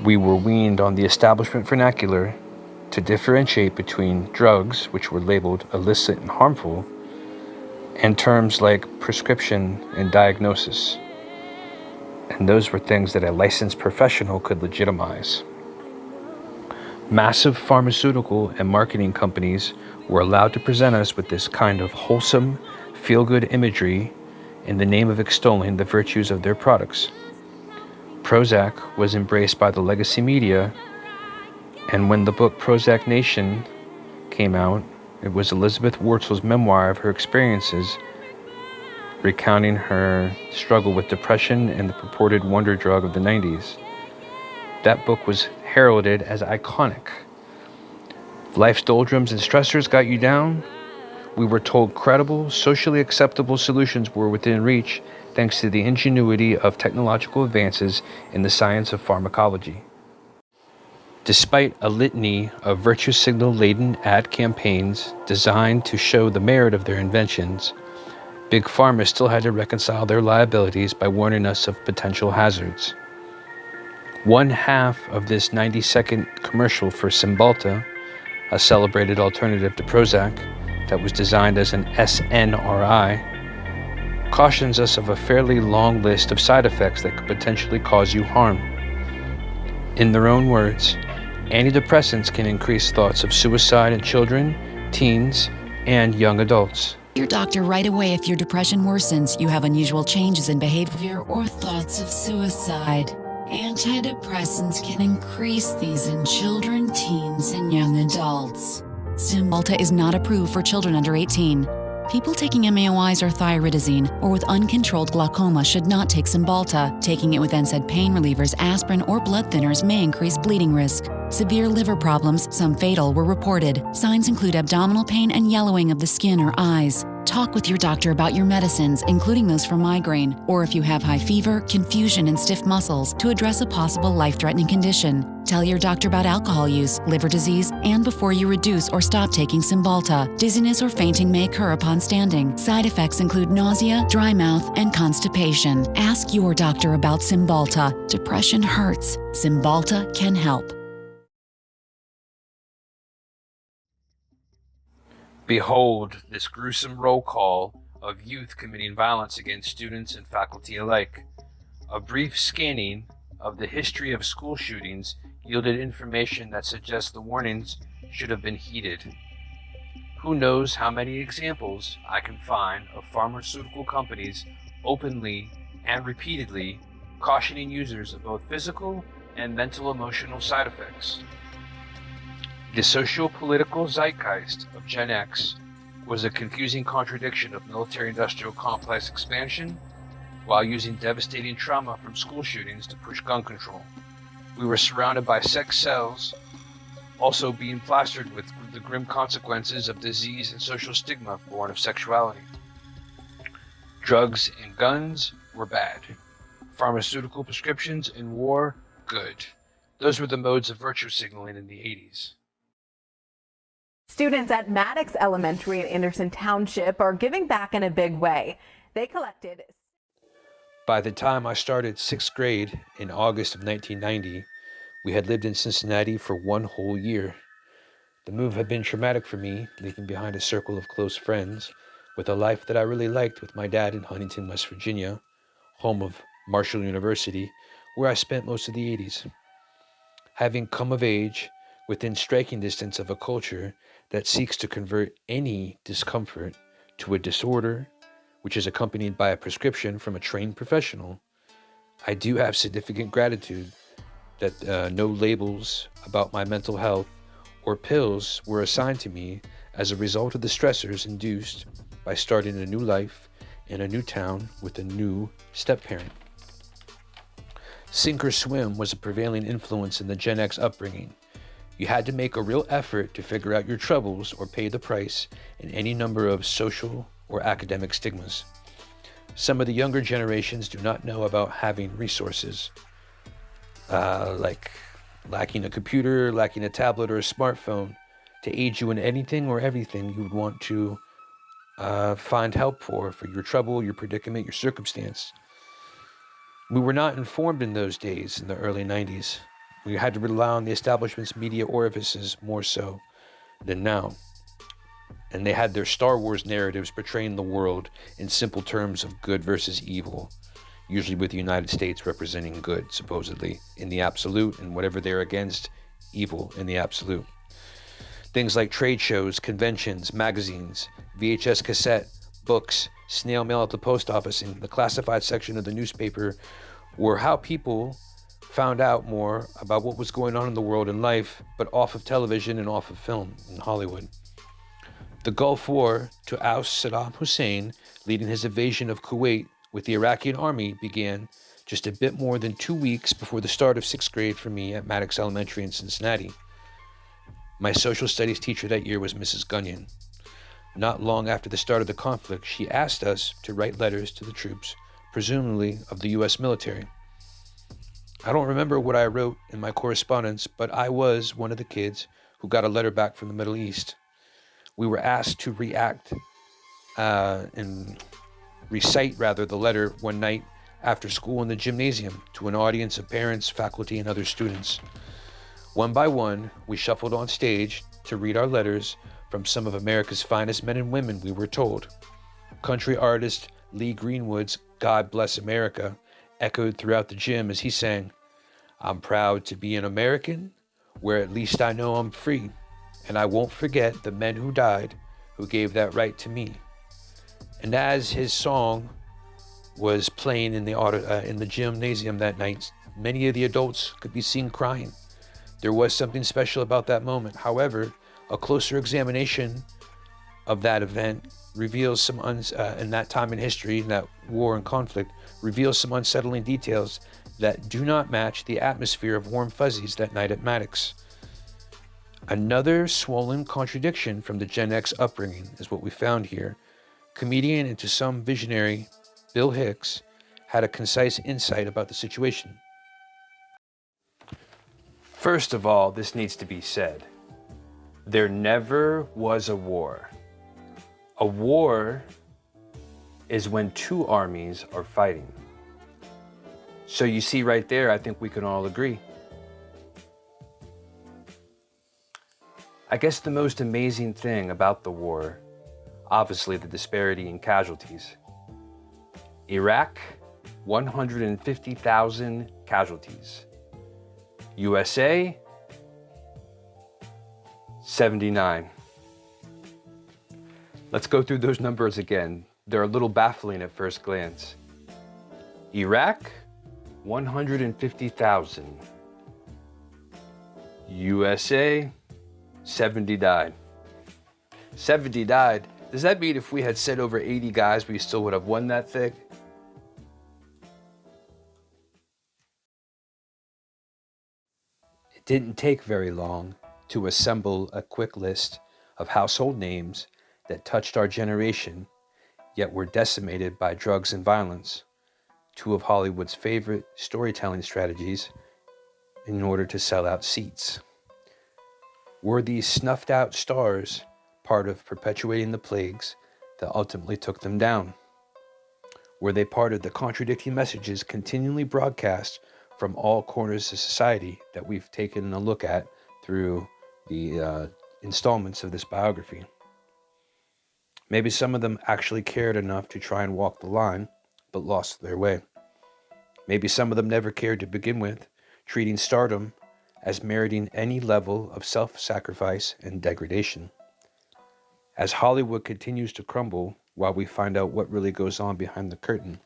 We were weaned on the establishment vernacular to differentiate between drugs, which were labeled illicit and harmful, and terms like prescription and diagnosis. And those were things that a licensed professional could legitimize. Massive pharmaceutical and marketing companies were allowed to present us with this kind of wholesome, feel-good imagery in the name of extolling the virtues of their products. Prozac was embraced by the legacy media, and when the book Prozac Nation came out, it was Elizabeth Wurzel's memoir of her experiences, recounting her struggle with depression and the purported wonder drug of the 90s. That book was heralded as iconic. If life's doldrums and stressors got you down, we were told credible, socially acceptable solutions were within reach thanks to the ingenuity of technological advances in the science of pharmacology. Despite a litany of virtue signal-laden ad campaigns designed to show the merit of their inventions, Big Pharma still had to reconcile their liabilities by warning us of potential hazards. One half of this 90-second commercial for Cymbalta, a celebrated alternative to Prozac that was designed as an SNRI, cautions us of a fairly long list of side effects that could potentially cause you harm. In their own words, antidepressants can increase thoughts of suicide in children, teens, and young adults. Your doctor right away if your depression worsens, you have unusual changes in behavior or thoughts of suicide. Antidepressants can increase these in children, teens, and young adults. Cymbalta is not approved for children under 18. People taking MAOIs or thyroidazine or with uncontrolled glaucoma should not take Cymbalta. Taking it with NSAID pain relievers, aspirin, or blood thinners may increase bleeding risk. Severe liver problems, some fatal, were reported. Signs include abdominal pain and yellowing of the skin or eyes. Talk with your doctor about your medicines, including those for migraine, or if you have high fever, confusion, and stiff muscles, to address a possible life-threatening condition. Tell your doctor about alcohol use, liver disease, and before you reduce or stop taking Cymbalta. Dizziness or fainting may occur upon standing. Side effects include nausea, dry mouth, and constipation. Ask your doctor about Cymbalta. Depression hurts. Cymbalta can help. Behold this gruesome roll call of youth committing violence against students and faculty alike. A brief scanning of the history of school shootings yielded information that suggests the warnings should have been heeded. Who knows how many examples I can find of pharmaceutical companies openly and repeatedly cautioning users of both physical and mental emotional side effects. The socio-political zeitgeist of Gen X was a confusing contradiction of military-industrial complex expansion while using devastating trauma from school shootings to push gun control. We were surrounded by sex cells, also being plastered with the grim consequences of disease and social stigma born of sexuality. Drugs and guns were bad. Pharmaceutical prescriptions and war, good. Those were the modes of virtue signaling in the 80s. Students at Maddox Elementary in Anderson Township are giving back in a big way. They collected. By the time I started 6th grade in August of 1990, we had lived in Cincinnati for 1 whole year. The move had been traumatic for me, leaving behind a circle of close friends with a life that I really liked with my dad in Huntington, West Virginia, home of Marshall University, where I spent most of the 80s. Having come of age within striking distance of a culture that seeks to convert any discomfort to a disorder, which is accompanied by a prescription from a trained professional, I do have significant gratitude that no labels about my mental health or pills were assigned to me as a result of the stressors induced by starting a new life in a new town with a new step-parent. Sink or swim was a prevailing influence in the Gen X upbringing. You had to make a real effort to figure out your troubles or pay the price in any number of social or academic stigmas. Some of the younger generations do not know about having resources, like lacking a computer, lacking a tablet or a smartphone to aid you in anything or everything you would want to find help for your trouble, your predicament, your circumstance. We were not informed in those days, in the early 90s. We had to rely on the establishment's media orifices more so than now. And they had their Star Wars narratives portraying the world in simple terms of good versus evil, usually with the United States representing good, supposedly, in the absolute, and whatever they're against, evil in the absolute. Things like trade shows, conventions, magazines, VHS cassette, books, snail mail at the post office, and the classified section of the newspaper were how people found out more about what was going on in the world and life, but off of television and off of film in Hollywood. The Gulf War to oust Saddam Hussein, leading his invasion of Kuwait with the Iraqi army, began just a bit more than 2 weeks before the start of 6th grade for me at Maddox Elementary in Cincinnati. My social studies teacher that year was Mrs. Gunyon. Not long after the start of the conflict, she asked us to write letters to the troops, presumably of the U.S. military. I don't remember what I wrote in my correspondence, but I was one of the kids who got a letter back from the Middle East. We were asked to and recite the letter one night after school in the gymnasium to an audience of parents, faculty, and other students. One by one, we shuffled on stage to read our letters from some of America's finest men and women, we were told. Country artist Lee Greenwood's "God Bless America" echoed throughout the gym as he sang, "I'm proud to be an American, where at least I know I'm free. And I won't forget the men who died, who gave that right to me." And as his song was playing in the gymnasium that night, many of the adults could be seen crying. There was something special about that moment. However, a closer examination of that event reveals in that time in history, in that war and conflict, reveals some unsettling details that do not match the atmosphere of warm fuzzies that night at Maddox. Another swollen contradiction from the Gen X upbringing is what we found here. Comedian and to some visionary Bill Hicks had a concise insight about the situation. First of all, this needs to be said. There never was a war. A war is when two armies are fighting. So you see right there, I think we can all agree. I guess the most amazing thing about the war, obviously the disparity in casualties. Iraq, 150,000 casualties. USA, 79. Let's go through those numbers again. They're a little baffling at first glance. Iraq, 150,000. USA, 70 died. 70 died. Does that mean if we had sent over 80 guys, we still would have won that thing? It didn't take very long to assemble a quick list of household names that touched our generation, yet were decimated by drugs and violence, two of Hollywood's favorite storytelling strategies in order to sell out seats. Were these snuffed out stars part of perpetuating the plagues that ultimately took them down? Were they part of the contradicting messages continually broadcast from all corners of society that we've taken a look at through the installments of this biography? Maybe some of them actually cared enough to try and walk the line, but lost their way. Maybe some of them never cared to begin with, treating stardom as meriting any level of self-sacrifice and degradation. As Hollywood continues to crumble while we find out what really goes on behind the curtain,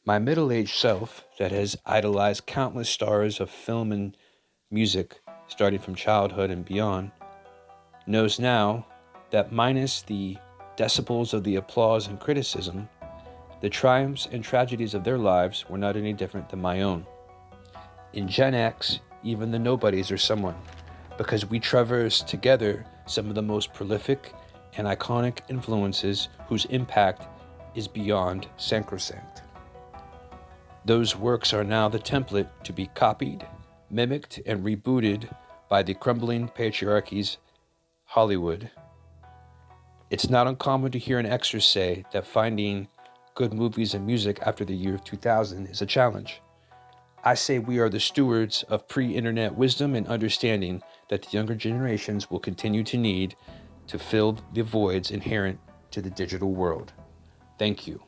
my middle-aged self that has idolized countless stars of film and music starting from childhood and beyond knows now that minus the decibels of the applause and criticism, the triumphs and tragedies of their lives were not any different than my own. In Gen X, even the nobodies are someone, because we traverse together some of the most prolific and iconic influences whose impact is beyond sacrosanct. Those works are now the template to be copied, mimicked, and rebooted by the crumbling patriarchy's Hollywood. It's not uncommon to hear an extra say that finding good movies and music after the year 2000 is a challenge. I say we are the stewards of pre-internet wisdom and understanding that the younger generations will continue to need to fill the voids inherent to the digital world. Thank you.